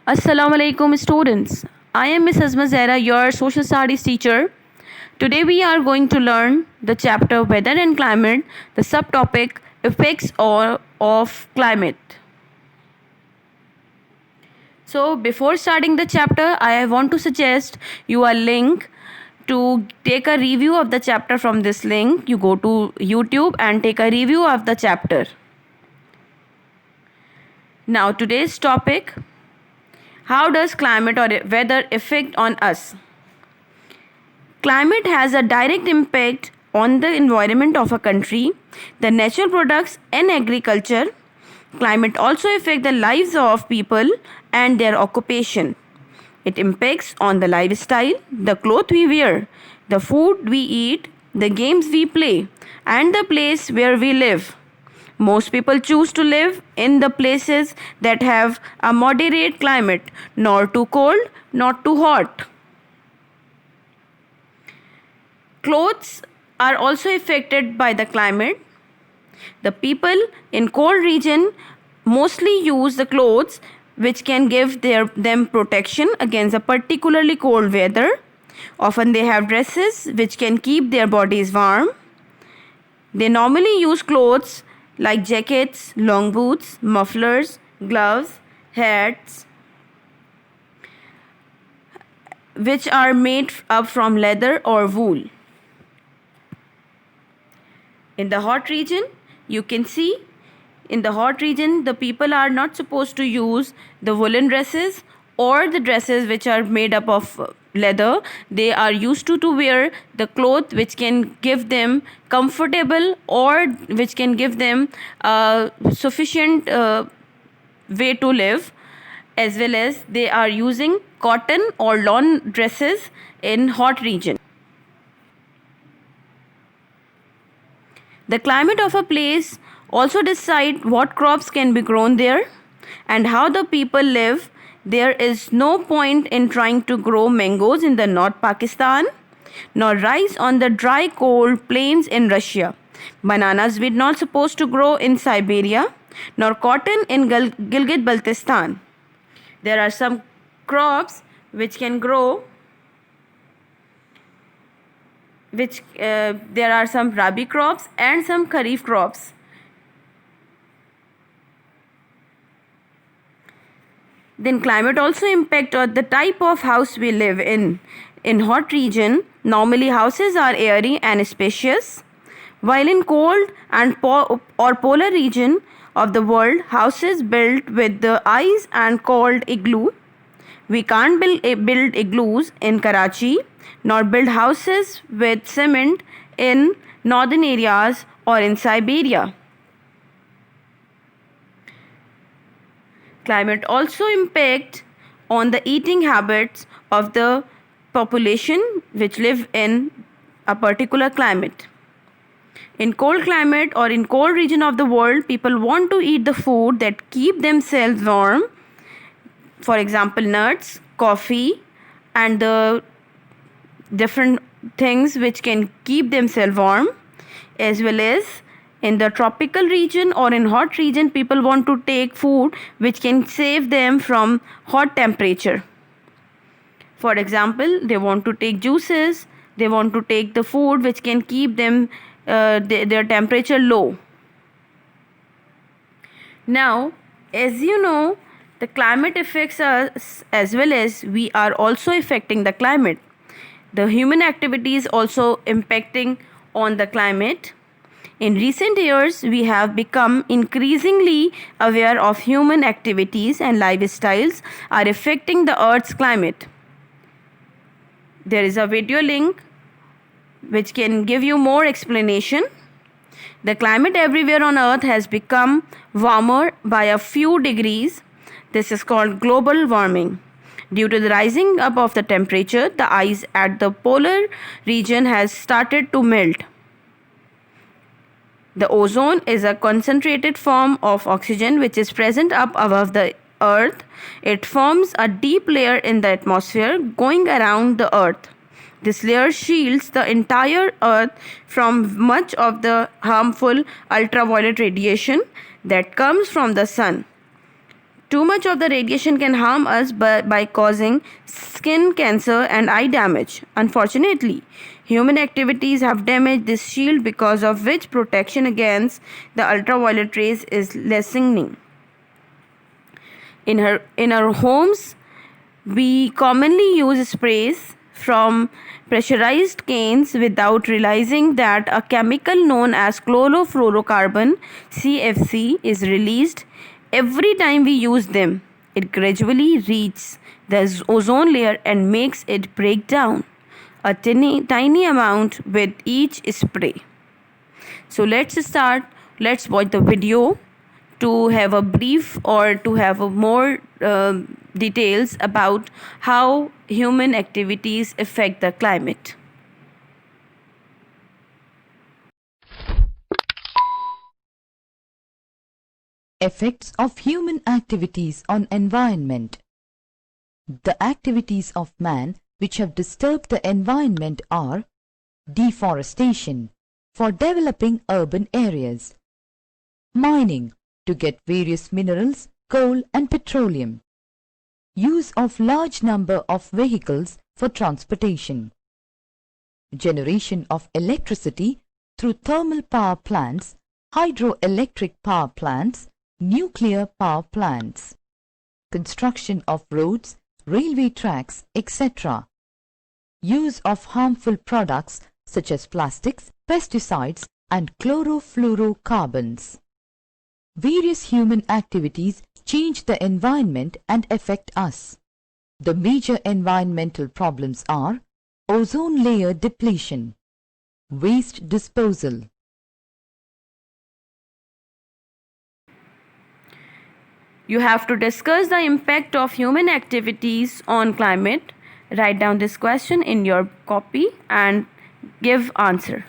Assalamu alaikum students. I am Miss Azma Zaira, your social studies teacher. Today we are going to learn the chapter Weather and Climate, the subtopic Effects of Climate. So before starting the chapter, I want to suggest you a link to take a review of the chapter from this link. You go to YouTube and take a review of the chapter. Now today's topic, how does climate or weather affect on us? Climate has a direct impact on the environment of a country, the natural products and agriculture. Climate also affects the lives of people and their occupation. It impacts on the lifestyle, the clothes we wear, the food we eat, the games we play, and the place where we live. Most people choose to live in the places that have a moderate climate, not too cold, not too hot. Clothes are also affected by the climate. The people in cold region mostly use the clothes which can give them protection against a particularly cold weather. Often they have dresses which can keep their bodies warm. They normally use clothes like jackets, long boots, mufflers, gloves, hats, which are made up from leather or wool. In the hot region, you can see in the hot region, the people are not supposed to use the woolen dresses or the dresses which are made up of leather. They are used to wear the cloth which can give them comfortable or which can give them sufficient way to live, as well as they are using cotton or lawn dresses in hot region. The climate of a place also decide what crops can be grown there and how the people live. There is no point in trying to grow mangoes in the North Pakistan, nor rice on the dry cold plains in Russia. Bananas were not supposed to grow in Siberia, nor cotton in Gilgit-Baltistan. There are some crops which can grow, there are some rabi crops and some kharif crops. Then climate also impact on the type of house we live in. In hot region, normally houses are airy and spacious, while in cold and or polar region of the world, houses built with the ice and called igloo. We can't build igloos in Karachi, nor build houses with cement in northern areas or in Siberia. Climate also impact on the eating habits of the population which live in a particular climate. In cold climate or in cold region of the world, people want to eat the food that keep themselves warm. For example, nuts, coffee, and the different things which can keep themselves warm, as well as in the tropical region or in hot region, people want to take food which can save them from hot temperature. For example, they want to take juices, they want to take the food which can keep them their temperature low. Now, as you know, the climate affects us as well as we are also affecting the climate. The human activity is also impacting on the climate. In recent years, we have become increasingly aware of human activities and lifestyles are affecting the Earth's climate. There is a video link which can give you more explanation. The climate everywhere on Earth has become warmer by a few degrees. This is called global warming. Due to the rising up of the temperature, the ice at the polar region has started to melt. The ozone is a concentrated form of oxygen which is present up above the Earth. It forms a deep layer in the atmosphere going around the Earth. This layer shields the entire Earth from much of the harmful ultraviolet radiation that comes from the sun. Too much of the radiation can harm us by causing skin cancer and eye damage. Unfortunately, human activities have damaged this shield, because of which protection against the ultraviolet rays is lessening. In our homes, we commonly use sprays from pressurized cans without realizing that a chemical known as chlorofluorocarbon (CFC) is released every time we use them. It gradually reaches the ozone layer and makes it break down a tiny amount with each spray. So let's watch the video to have a brief or to have a more details about how human activities affect the climate. Effects of human activities on environment. The activities of man which have disturbed the environment are deforestation for developing urban areas, mining to get various minerals, coal and petroleum, use of large number of vehicles for transportation, generation of electricity through thermal power plants, hydroelectric power plants, nuclear power plants, construction of roads, railway tracks, etc., use of harmful products such as plastics, pesticides and chlorofluorocarbons. Various human activities change the environment and affect us. The major environmental problems are ozone layer depletion, waste disposal. You have to discuss the impact of human activities on climate. Write down this question in your copy and give answer.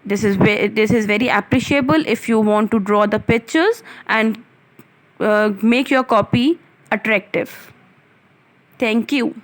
This is very appreciable if you want to draw the pictures and make your copy attractive. Thank you.